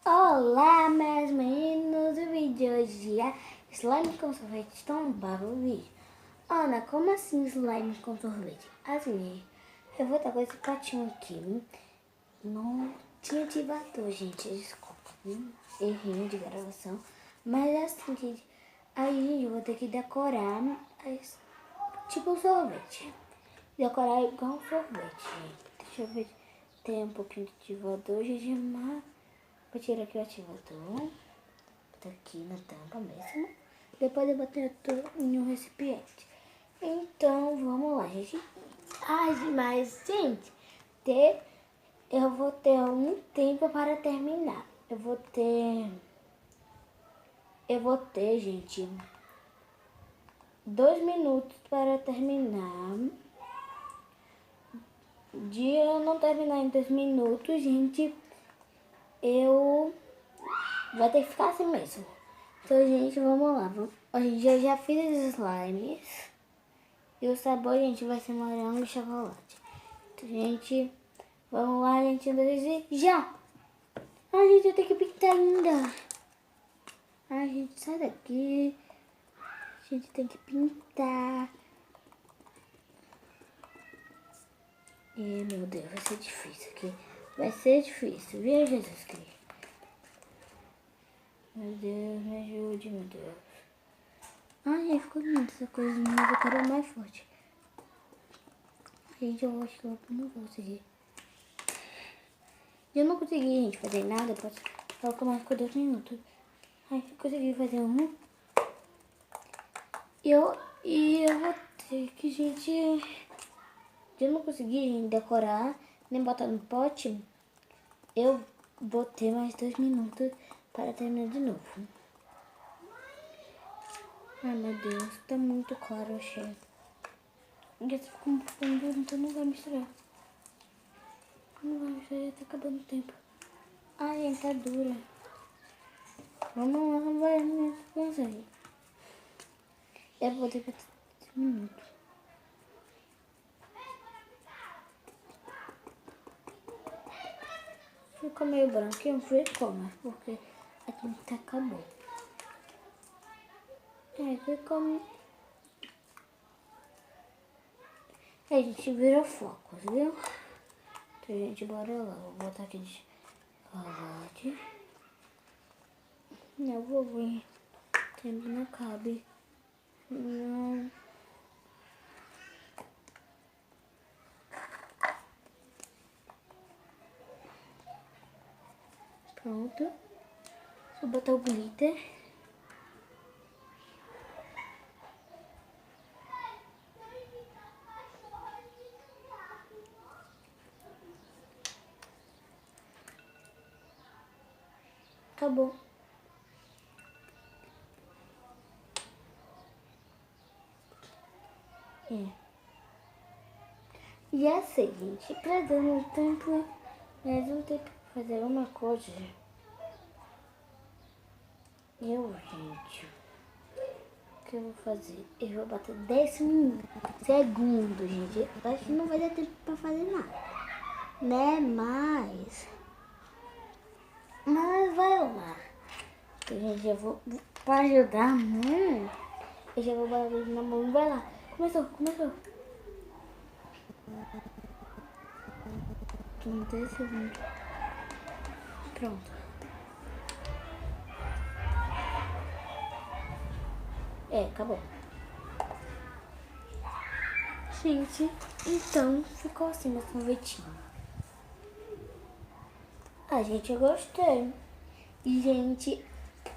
Olá, meus meninos, o vídeo de hoje é slime com sorvete. Então, bora o vídeo. Ana, como assim slime com sorvete? Assim, eu vou estar com esse potinho aqui. Não tinha ativador, gente, desculpa, errinho de gravação. Mas assim, gente, aí eu vou ter que decorar, tipo sorvete. Decorar igual um sorvete, gente. Deixa eu ver, tem um pouquinho de ativador, gente, mas... Vou tirar aqui o ativador. Botar aqui na tampa mesmo. Depois eu botar tudo em um recipiente. Então, vamos lá, gente. Ai, mas, gente, eu vou ter um tempo para terminar. Eu vou ter, gente, 2 minutos para terminar. De eu não terminar em 2 minutos, gente, vai ter que ficar assim mesmo. Então, gente, vamos lá. A gente já fiz os slimes. E o sabor, gente, vai ser morango e chocolate. Então, gente, vamos lá, gente. Já! Ai, gente, eu tenho que pintar ainda. Ai, gente, sai daqui. A gente tem que pintar. E, meu Deus, vai ser difícil aqui. Vai ser difícil, viu, Jesus Cristo? Meu Deus, me ajude, meu Deus. Ai, ficou linda essa coisa, mas eu quero mais forte. Gente, eu acho que eu não vou conseguir. Eu não consegui, gente, fazer nada. Colocar mais por 2 minutos. Ai, eu consegui fazer um. E eu vou ter que, gente... Eu não consegui, gente, decorar, nem botar no pote. Eu vou ter mais 2 minutos para terminar de novo. Ai, meu Deus, tá muito claro, eu achei. Já ficou um pouco duro, então não vai misturar. Não vai misturar, já tá acabando o tempo. Ai, gente, tá dura. Vamos lá, vai me conseguir. Eu vou ter que 3 minutos. Ficou meio branquinho, ficou, mas porque a tinta acabou. Ficou... A gente virou focos, viu? Então, gente, bora lá. Vou botar aqui de chocolate. Não, vou ver. Tempo não cabe. Não. Pronto. Vou botar o glitter. Acabou. E é o seguinte, pra dar um tempo, mais um tempo pra fazer uma coisa. Gente, o que eu vou fazer? Eu vou botar 10 segundos, gente. Eu acho que não vai dar tempo pra fazer nada, né? Mas vai lá. Gente, eu vou, pra ajudar a mãe, eu já vou botar na mão. Vai lá. Começou. 10 segundos. Pronto. Acabou. Gente, então ficou assim meu sorvetinho. Gente, eu gostei. E, gente,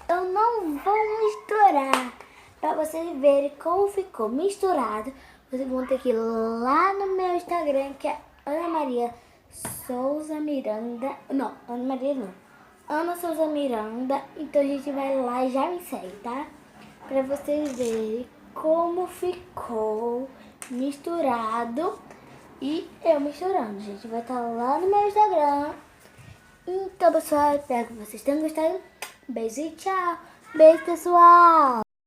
eu não vou misturar. Pra vocês verem como ficou misturado, vocês vão ter que ir lá no meu Instagram, que é Ana Maria Souza Miranda. Não, Ana Maria não. Ana Souza Miranda. Então a gente vai lá e já me segue, tá? Pra vocês verem como ficou misturado. E eu misturando, gente. Vai estar lá no meu Instagram. Então, pessoal, espero que vocês tenham gostado. Beijo e tchau. Beijo, pessoal.